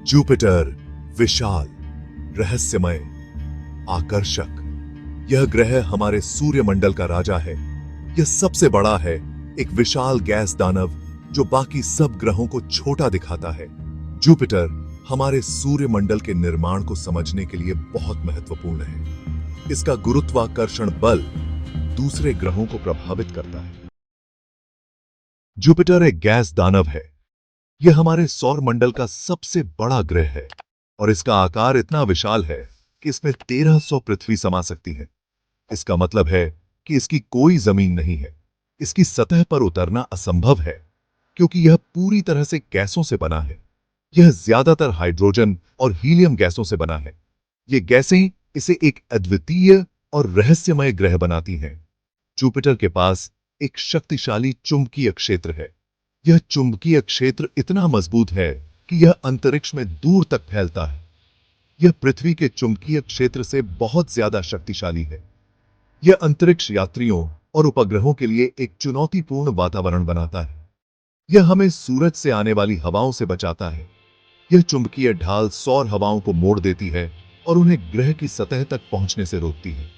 Jupiter विशाल, रहस्यमय, आकर्षक। यह ग्रह हमारे सूर्यमंडल का राजा है। यह सबसे बड़ा है, एक विशाल गैस दानव जो बाकी सब ग्रहों को छोटा दिखाता है। जुपिटर हमारे सूर्यमंडल के निर्माण को समझने के लिए बहुत महत्वपूर्ण है। इसका गुरुत्वाकर्षण बल दूसरे ग्रहों को प्रभावित करता है। जुपिटर एक गैस दानव है। यह हमारे सौर मंडल का सबसे बड़ा ग्रह है और इसका आकार इतना विशाल है कि इसमें 1300 पृथ्वी समा सकती है। इसका मतलब है कि इसकी कोई जमीन नहीं है। इसकी सतह पर उतरना असंभव है क्योंकि यह पूरी तरह से गैसों से बना है। यह ज्यादातर हाइड्रोजन और हीलियम गैसों से बना है। ये गैसें इसे एक अद्वितीय और रहस्यमय ग्रह बनाती हैं। जुपिटर के पास एक शक्तिशाली चुंबकीय क्षेत्र है। यह चुंबकीय क्षेत्र इतना मजबूत है कि यह अंतरिक्ष में दूर तक फैलता है। यह पृथ्वी के चुंबकीय क्षेत्र से बहुत ज्यादा शक्तिशाली है। यह अंतरिक्ष यात्रियों और उपग्रहों के लिए एक चुनौतीपूर्ण वातावरण बनाता है। यह हमें सूरज से आने वाली हवाओं से बचाता है। यह चुंबकीय ढाल सौर हवाओं को मोड़ देती है और उन्हें ग्रह की सतह तक पहुंचने से रोकती है।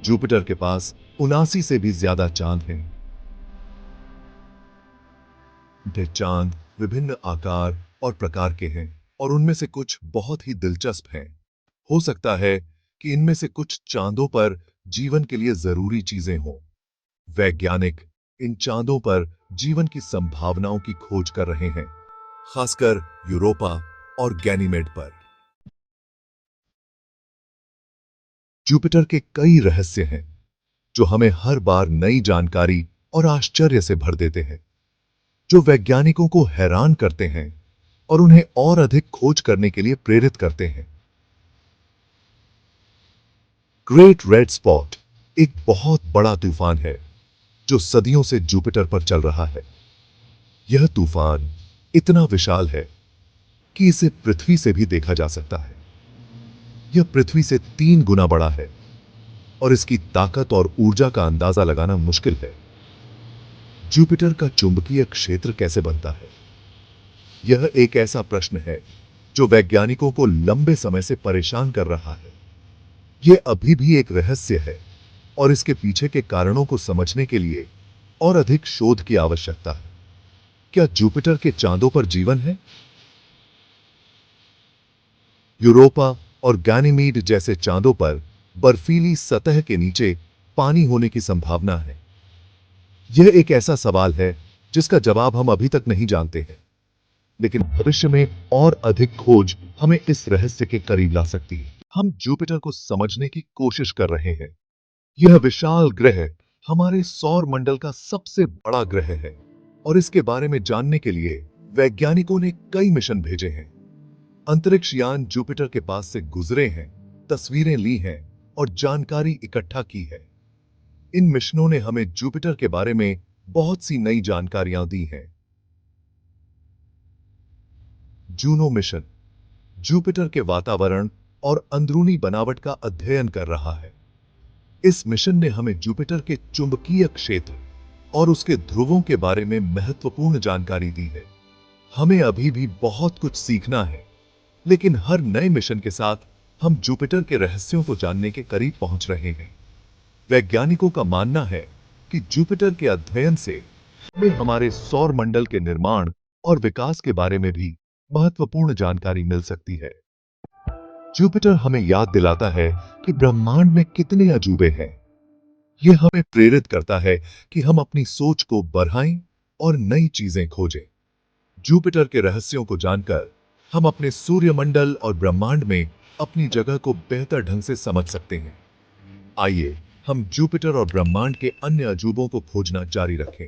जुपिटर के पास 79 से भी ज्यादा चांद हैं। ये चांद विभिन्न आकार और प्रकार के हैं और उनमें से कुछ बहुत ही दिलचस्प हैं। हो सकता है कि इनमें से कुछ चांदों पर जीवन के लिए जरूरी चीजें हों। वैज्ञानिक इन चांदों पर जीवन की संभावनाओं की खोज कर रहे हैं, खासकर यूरोपा और गैनीमेड पर। जुपिटर के कई रहस्य हैं जो हमें हर बार नई जानकारी और आश्चर्य से भर देते हैं, जो वैज्ञानिकों को हैरान करते हैं और उन्हें और अधिक खोज करने के लिए प्रेरित करते हैं। ग्रेट रेड स्पॉट एक बहुत बड़ा तूफान है जो सदियों से जुपिटर पर चल रहा है। यह तूफान इतना विशाल है कि इसे पृथ्वी से भी देखा जा सकता है। यह पृथ्वी से 3 गुना बड़ा है और इसकी ताकत और ऊर्जा का अंदाजा लगाना मुश्किल है। जुपिटर का चुंबकीय क्षेत्र कैसे बनता है? यह एक ऐसा प्रश्न है जो वैज्ञानिकों को लंबे समय से परेशान कर रहा है। यह अभी भी एक रहस्य है और इसके पीछे के कारणों को समझने के लिए और अधिक शोध की आवश्यकता है। क्या जुपिटर के चांदों पर जीवन है? यूरोपा और गैनीमीड जैसे चांदों पर बर्फीली सतह के नीचे पानी होने की संभावना है। यह एक ऐसा सवाल है जिसका जवाब हम अभी तक नहीं जानते हैं, लेकिन भविष्य में और अधिक खोज हमें इस रहस्य के करीब ला सकती है। हम जुपिटर को समझने की कोशिश कर रहे हैं। यह विशाल ग्रह हमारे सौर मंडल का सबसे बड़ा ग्रह है और इसके बारे में जानने के लिए वैज्ञानिकों ने कई मिशन भेजे हैं। अंतरिक्ष यान जुपिटर के पास से गुजरे हैं, तस्वीरें ली हैं और जानकारी इकट्ठा की है। इन मिशनों ने हमें जुपिटर के बारे में बहुत सी नई जानकारियां दी हैं। जूनो मिशन जुपिटर के वातावरण और अंदरूनी बनावट का अध्ययन कर रहा है। इस मिशन ने हमें जुपिटर के चुंबकीय क्षेत्र और उसके ध्रुवों के बारे में महत्वपूर्ण जानकारी दी है। हमें अभी भी बहुत कुछ सीखना है, लेकिन हर नए मिशन के साथ हम जुपिटर के रहस्यों को जानने के करीब पहुंच रहे हैं। वैज्ञानिकों का मानना है कि जुपिटर के अध्ययन से हमें हमारे सौर मंडल के निर्माण और विकास के बारे में भी महत्वपूर्ण जानकारी मिल सकती है। जुपिटर हमें याद दिलाता है कि ब्रह्मांड में कितने अजूबे हैं। यह हमें प्रेरित करता है कि हम अपनी सोच को बढ़ाएं और नई चीजें खोजें। जुपिटर के रहस्यों को जानकर हम अपने सूर्यमंडल और ब्रह्मांड में अपनी जगह को बेहतर ढंग से समझ सकते हैं। आइए हम जुपिटर और ब्रह्मांड के अन्य अजूबों को खोजना जारी रखें।